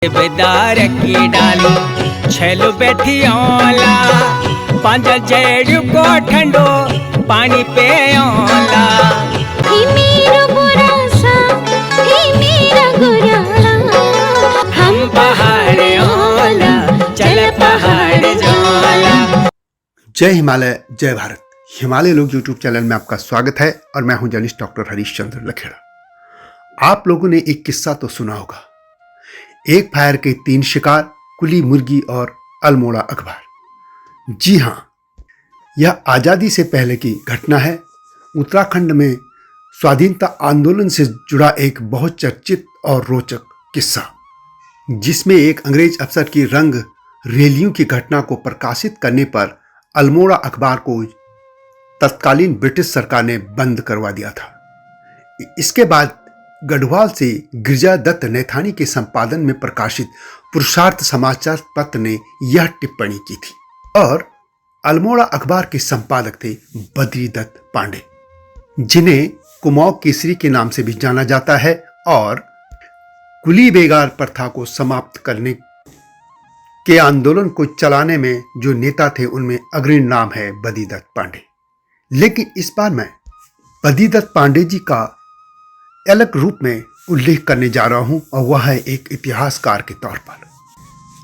बेदार की डाली छेलो बैठी ओला पांच जेड़ को ठंडो पानी पे ओला ही मेरा बुरा सा ही मेरा गुरा हम पहाड़ ओला चल पहाड़ जोला। जय हिमालय जय भारत। हिमालय लोग यूट्यूब चैनल में आपका स्वागत है और मैं हूं जर्नलिस्ट डॉक्टर हरीश चंद्र लखेड़ा। आप लोगों ने एक किस्सा तो सुना होगा, एक फायर के 3 शिकार, कुली मुर्गी और अल्मोड़ा अखबार। जी हां, यह आजादी से पहले की घटना है। उत्तराखंड में स्वाधीनता आंदोलन से जुड़ा एक बहुत चर्चित और रोचक किस्सा, जिसमें एक अंग्रेज अफसर की रंग रैलियों की घटना को प्रकाशित करने पर अल्मोड़ा अखबार को तत्कालीन ब्रिटिश सरकार ने बंद करवा दिया था। इसके बाद गढ़वाल से गिरिजा दत्त नैथानी के संपादन में प्रकाशित पुरुषार्थ समाचार पत्र ने यह टिप्पणी की थी और अल्मोड़ा अखबार के संपादक थे बद्री दत्त पांडे, जिन्हें कुमाऊं केसरी के नाम से भी जाना जाता है और कुली बेगार प्रथा को समाप्त करने के आंदोलन को चलाने में जो नेता थे उनमें अग्रणी नाम है बद्री दत्त पांडे। लेकिन इस बार मैं बद्री दत्त पांडे जी का अलग रूप में उल्लेख करने जा रहा हूं और वह है एक इतिहासकार के तौर पर।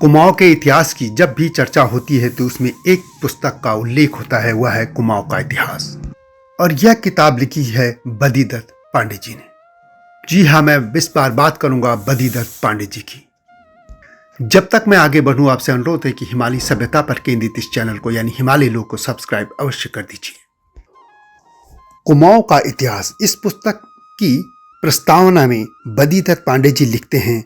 कुमाऊं के इतिहास की जब भी चर्चा होती है तो उसमें एक पुस्तक का उल्लेख होता है, वह है कुमाऊं का इतिहास, और यह किताब लिखी है बद्री दत्त पांडे जी ने। जी हाँ, मैं इस बार बात करूंगा बद्री दत्त पांडे जी की। जब तक मैं आगे बढ़ूं, आपसे अनुरोध है कि हिमालय सभ्यता पर केंद्रित इस चैनल को यानी हिमालय लोग को सब्सक्राइब अवश्य कर दीजिए। कुमाऊं का इतिहास, इस पुस्तक की प्रस्तावना में बद्री दत्त पांडे जी लिखते हैं,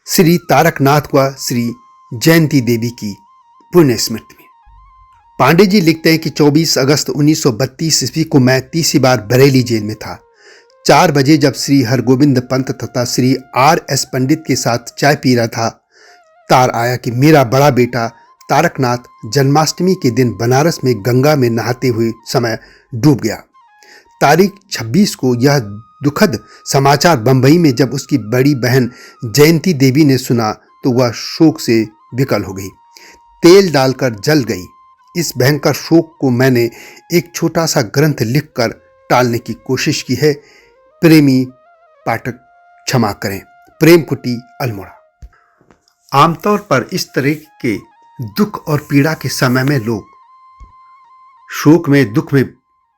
श्री तारकनाथ व श्री जयंती देवी की पुण्य स्मृति में। पांडे जी लिखते हैं कि 24 अगस्त 1932 ईस्वी को मैं तीसरी बार बरेली जेल में था। 4 बजे जब श्री हरगोविंद पंत तथा श्री R.S. पंडित के साथ चाय पी रहा था, तार आया कि मेरा बड़ा बेटा तारकनाथ जन्माष्टमी के दिन बनारस में गंगा में नहाते हुए समय डूब गया। तारीख 26 को यह दुखद समाचार बंबई में जब उसकी बड़ी बहन जयंती देवी ने सुना तो वह शोक से विकल हो गई, तेल डालकर जल गई। इस भयंकर शोक को मैंने एक छोटा सा ग्रंथ लिखकर टालने की कोशिश की है। प्रेमी पाठक क्षमा करें। प्रेम कुटी अल्मोड़ा। आमतौर पर इस तरह के दुख और पीड़ा के समय में लोग शोक में, दुख में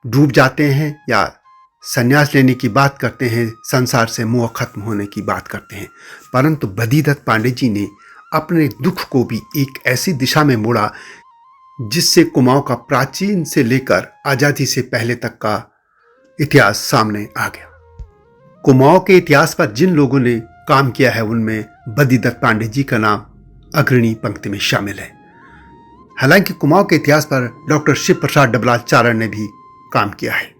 डूब जाते हैं या संन्यास लेने की बात करते हैं, संसार से मोह खत्म होने की बात करते हैं। परंतु बद्री दत्त पांडे जी ने अपने दुख को भी एक ऐसी दिशा में मोड़ा जिससे कुमाऊं का प्राचीन से लेकर आजादी से पहले तक का इतिहास सामने आ गया। कुमाऊं के इतिहास पर जिन लोगों ने काम किया है उनमें बद्री दत्त पांडे जी का नाम अग्रणी पंक्ति में शामिल है। हालांकि कुमाऊं के इतिहास पर डॉक्टर शिव प्रसाद डबलाचार्य ने भी काम किया है।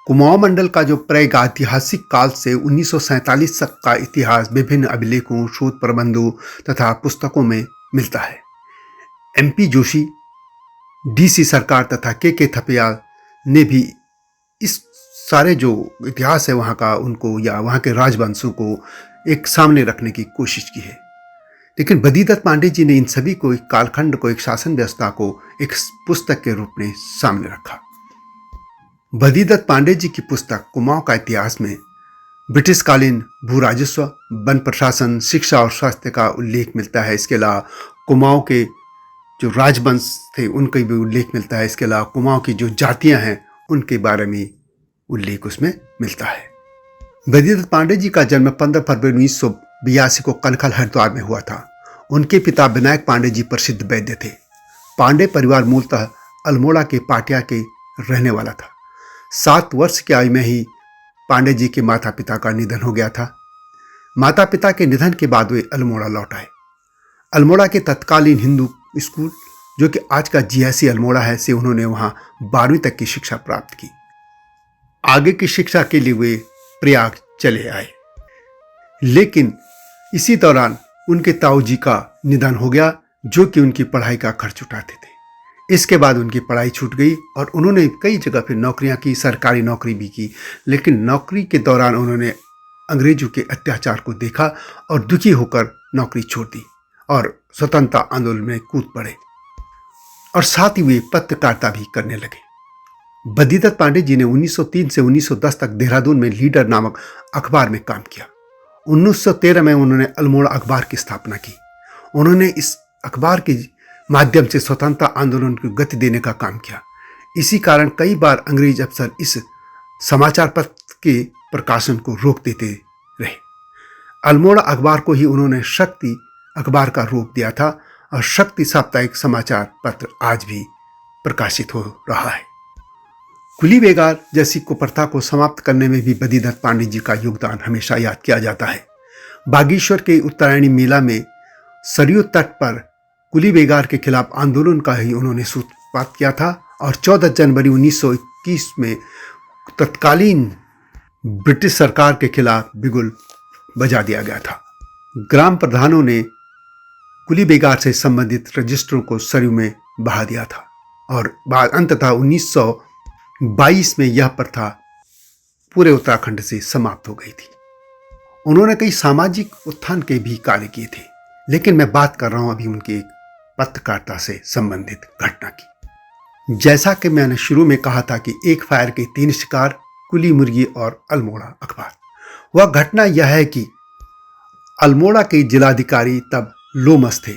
कुमाऊं मंडल का जो प्रागैतिहासिक काल से 1947 तक का इतिहास विभिन्न अभिलेखों, शोध प्रबंधों तथा पुस्तकों में मिलता है। MP जोशी, DC सरकार तथा के थपलियाल ने भी इस सारे जो इतिहास है वहाँ का, उनको या वहाँ के राजवंशों को एक सामने रखने की कोशिश की है। लेकिन बद्री दत्त पांडे जी ने इन सभी को, एक कालखंड को, एक शासन व्यवस्था को एक पुस्तक के रूप में सामने रखा। बद्री दत्त पांडे जी की पुस्तक कुमाऊं का इतिहास में ब्रिटिशकालीन भू राजस्व, वन प्रशासन, शिक्षा और स्वास्थ्य का उल्लेख मिलता है। इसके अलावा कुमाऊं के जो राजवंश थे उनका भी उल्लेख मिलता है। इसके अलावा कुमाऊं की जो जातियां हैं उनके बारे में उल्लेख उसमें मिलता है। बद्री दत्त पांडे जी का जन्म 15 फरवरी 1982 को कनखल हरिद्वार में हुआ था। उनके पिता विनायक पांडे जी प्रसिद्ध वैद्य थे। पांडे परिवार मूलतः अल्मोड़ा के पाटिया के रहने वाला था। 7 वर्ष की आयु में ही पांडे जी के माता पिता का निधन हो गया था। माता पिता के निधन के बाद वे अल्मोड़ा लौट आए। अल्मोड़ा के तत्कालीन हिंदू स्कूल, जो कि आज का GIC अल्मोड़ा है, से उन्होंने वहां 12वीं तक की शिक्षा प्राप्त की। आगे की शिक्षा के लिए वे प्रयाग चले आए, लेकिन इसी दौरान उनके ताऊ जी का निधन हो गया, जो कि उनकी पढ़ाई का खर्च उठाते थे। इसके बाद उनकी पढ़ाई छूट गई और उन्होंने कई जगह फिर नौकरियां की, सरकारी नौकरी भी की। लेकिन नौकरी के दौरान उन्होंने अंग्रेजों के अत्याचार को देखा और दुखी होकर नौकरी छोड़ दी और स्वतंत्रता आंदोलन में कूद पड़े और साथ ही वे पत्रकारिता भी करने लगे। बद्रीदत्त पांडे जी ने 1903 से 1910 तक देहरादून में लीडर नामक अखबार में काम किया। 1913 में उन्होंने अल्मोड़ा अखबार की स्थापना की। उन्होंने इस अखबार के माध्यम से स्वतंत्रता आंदोलन को गति देने का काम किया। इसी कारण कई बार अंग्रेज अफसर इस समाचार पत्र के प्रकाशन को रोक देते रहे। अल्मोड़ा अखबार को ही उन्होंने शक्ति अखबार का रूप दिया था और शक्ति साप्ताहिक समाचार पत्र आज भी प्रकाशित हो रहा है। कुली बेगार जैसी कुप्रथा को समाप्त करने में भी बद्रीदत्त पांडे जी का योगदान हमेशा याद किया जाता है। बागेश्वर के उत्तरायणी मेला में सरयू तट पर कुली बेगार के खिलाफ आंदोलन का ही उन्होंने सूत्रपात किया था और 14 जनवरी 1921 में तत्कालीन ब्रिटिश सरकार के खिलाफ बिगुल बजा दिया गया था। ग्राम प्रधानों ने कुली बेगार से संबंधित रजिस्टरों को सरयू में बहा दिया था और अंततः 1922 में यह प्रथा पूरे उत्तराखंड से समाप्त हो गई थी। उन्होंने कई सामाजिक उत्थान के भी कार्य किए थे, लेकिन मैं बात कर रहा हूं अभी उनकी एक पत्रकारिता से संबंधित घटना की। जैसा कि मैंने शुरू में कहा था कि एक फायर के 3 शिकार, कुली मुर्गी और अल्मोड़ा अखबार। वह घटना यह है कि अल्मोड़ा के जिलाधिकारी तब लोमस थे।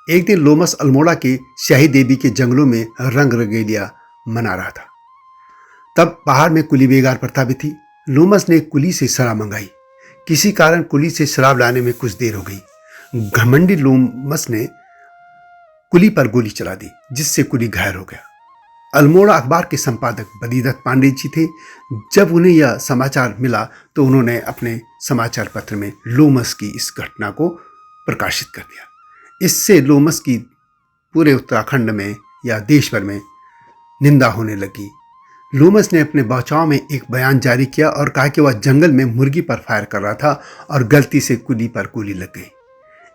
एक दिन लोमस अल्मोड़ा के शाही देवी के जंगलों में रंग रंगेलिया मना रहा था। तब पहाड़ में कुली बेगार प्रथा भी थी। लोमस ने कुली से शराब मंगाई। किसी कारण कुली से शराब लाने में कुछ देर हो गई। घमंडी लोमस ने कुली पर गोली चला दी, जिससे कुली घायल हो गया। अल्मोड़ा अखबार के संपादक बद्रीदत्त पांडे जी थे। जब उन्हें यह समाचार मिला तो उन्होंने अपने समाचार पत्र में लोमस की इस घटना को प्रकाशित कर दिया। इससे लोमस की पूरे उत्तराखंड में या देश भर में निंदा होने लगी। लोमस ने अपने बचाव में एक बयान जारी किया और कहा कि वह जंगल में मुर्गी पर फायर कर रहा था और गलती से कुली पर गोली लग गई।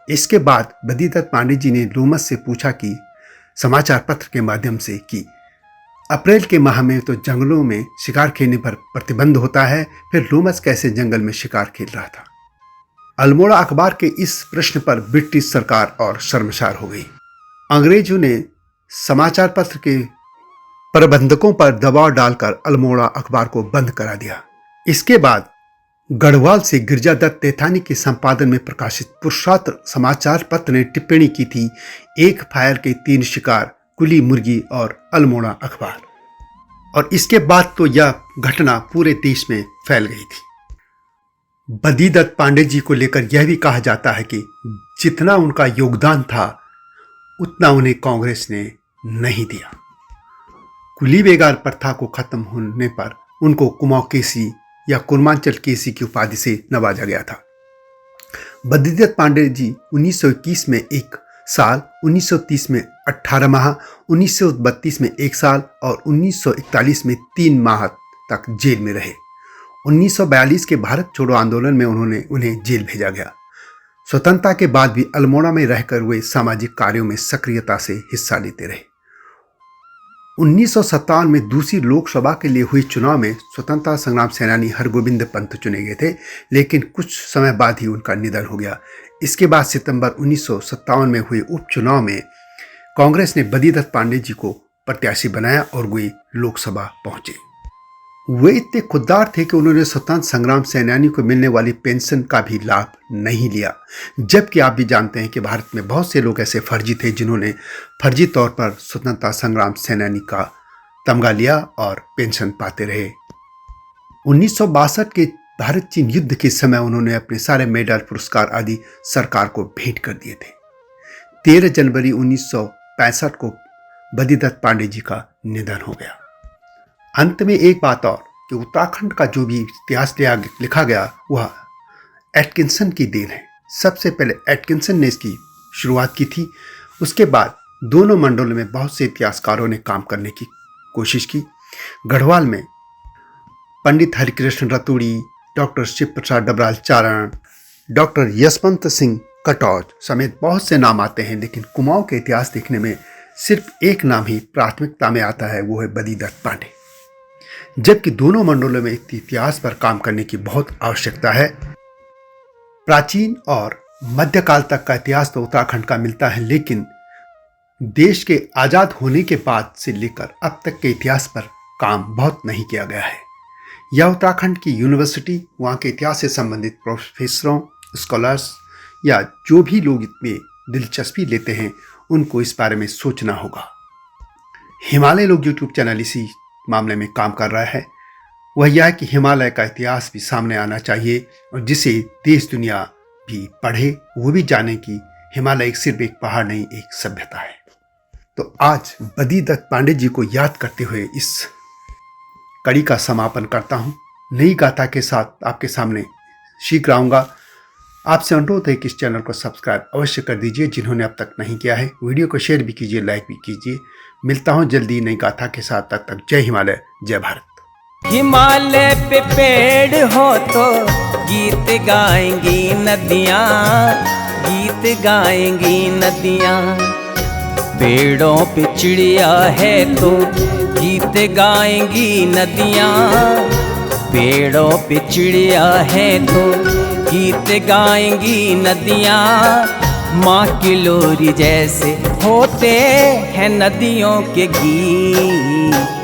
इसके बाद बद्रीदत्त पांडे जी ने लोमस से पूछा कि समाचार पत्र के माध्यम से कि अप्रैल के माह में तो जंगलों में शिकार खेलने पर प्रतिबंध होता है, फिर लोमस कैसे जंगल में शिकार खेल रहा था। अल्मोड़ा अखबार के इस प्रश्न पर ब्रिटिश सरकार और शर्मसार हो गई। अंग्रेजों ने समाचार पत्र के प्रबंधकों पर दबाव डालकर अल्मोड़ा अखबार को बंद करा दिया। इसके बाद गढ़वाल से गिरजादत्त तैथानी के संपादन में प्रकाशित पुरुषार्थ समाचार पत्र ने टिप्पणी की थी, एक फायर के 3 शिकार, कुली मुर्गी और अल्मोड़ा अखबार। और इसके बाद तो यह घटना पूरे देश में फैल गई थी। बद्रीदत्त पांडे जी को लेकर यह भी कहा जाता है कि जितना उनका योगदान था उतना उन्हें कांग्रेस ने नहीं दिया। कुली बेगार प्रथा को खत्म होने पर उनको कुमाऊं केसी या कुर्मांचल केसी की उपाधि से नवाजा गया था। बद्रीदत्त पांडे जी 1921 में 1 साल, 1930 में 18 माह, 1932 में 1 साल और 1941 में 3 माह तक जेल में रहे। 1942 के भारत छोड़ो आंदोलन में उन्हें जेल भेजा गया। स्वतंत्रता के बाद भी अल्मोड़ा में रहकर वे सामाजिक कार्यों में सक्रियता से हिस्सा लेते रहे। 1957 में दूसरी लोकसभा के लिए हुए चुनाव में स्वतंत्रता संग्राम सेनानी हरगोविंद पंत चुने गए थे, लेकिन कुछ समय बाद ही उनका निधन हो गया। इसके बाद सितंबर 1957 में हुए उपचुनाव में कांग्रेस ने बद्रीदत्त पांडे जी को प्रत्याशी बनाया और वे लोकसभा पहुंचे। वे इतने खुददार थे कि उन्होंने स्वतंत्रता संग्राम सेनानी को मिलने वाली पेंशन का भी लाभ नहीं लिया, जबकि आप भी जानते हैं कि भारत में बहुत से लोग ऐसे फर्जी थे जिन्होंने फर्जी तौर पर स्वतंत्रता संग्राम सेनानी का तमगा लिया और पेंशन पाते रहे। 1962 के भारत चीन युद्ध के समय उन्होंने अपने सारे मेडल, पुरस्कार आदि सरकार को भेंट कर दिए थे। 13 जनवरी 1965 को बद्रीदत्त पांडे जी का निधन हो गया। अंत में एक बात और कि उत्तराखंड का जो भी इतिहास लिखा गया वह एटकिंसन की देन है। सबसे पहले एटकिंसन ने इसकी शुरुआत की थी। उसके बाद दोनों मंडलों में बहुत से इतिहासकारों ने काम करने की कोशिश की। गढ़वाल में पंडित हरिकृष्ण रतूड़ी, डॉक्टर शिव प्रसाद डबराल चारण, डॉक्टर यशवंत सिंह कटौज समेत बहुत से नाम आते हैं, लेकिन कुमाऊं के इतिहास देखने में सिर्फ एक नाम ही प्राथमिकता में आता है, वो है बद्रीदत्त पांडे। जबकि दोनों मंडलों में इतिहास पर काम करने की बहुत आवश्यकता है। प्राचीन और मध्यकाल तक का इतिहास तो उत्तराखंड का मिलता है, लेकिन देश के आज़ाद होने के बाद से लेकर अब तक के इतिहास पर काम बहुत नहीं किया गया है। यह उत्तराखंड की यूनिवर्सिटी, वहाँ के इतिहास से संबंधित प्रोफेसरों, स्कॉलर्स या जो भी लोग इसमें दिलचस्पी लेते हैं उनको इस बारे में सोचना होगा। हिमालय लोग यूट्यूब चैनल इसी मामले में काम कर रहा है। वह यह है कि हिमालय का इतिहास भी सामने आना चाहिए और जिसे देश दुनिया भी पढ़े, वो भी जाने कि हिमालय सिर्फ एक पहाड़ नहीं, एक सभ्यता है। तो आज बद्री दत्त पांडे जी को याद करते हुए इस कड़ी का समापन करता हूँ। नई गाथा के साथ आपके सामने शीघ्र आऊँगा। आपसे अनुरोध है कि इस चैनल को सब्सक्राइब अवश्य कर दीजिए जिन्होंने अब तक नहीं किया है। वीडियो को शेयर भी कीजिए, लाइक भी कीजिए। मिलता हूँ जल्दी नई गाथा के साथ। तब तक जय हिमालय, जय भारत। हिमालय पे पेड़ हो तो गीत गाएंगी नदियाँ, गीत गाएंगी नदियाँ। पेड़ों पे चिड़िया है तो गीत गाएंगी नदियाँ, पेड़ों पे चिड़िया है तो गीत गाएंगी नदियाँ। माँ की लोरी जैसे होते हैं नदियों के गीत।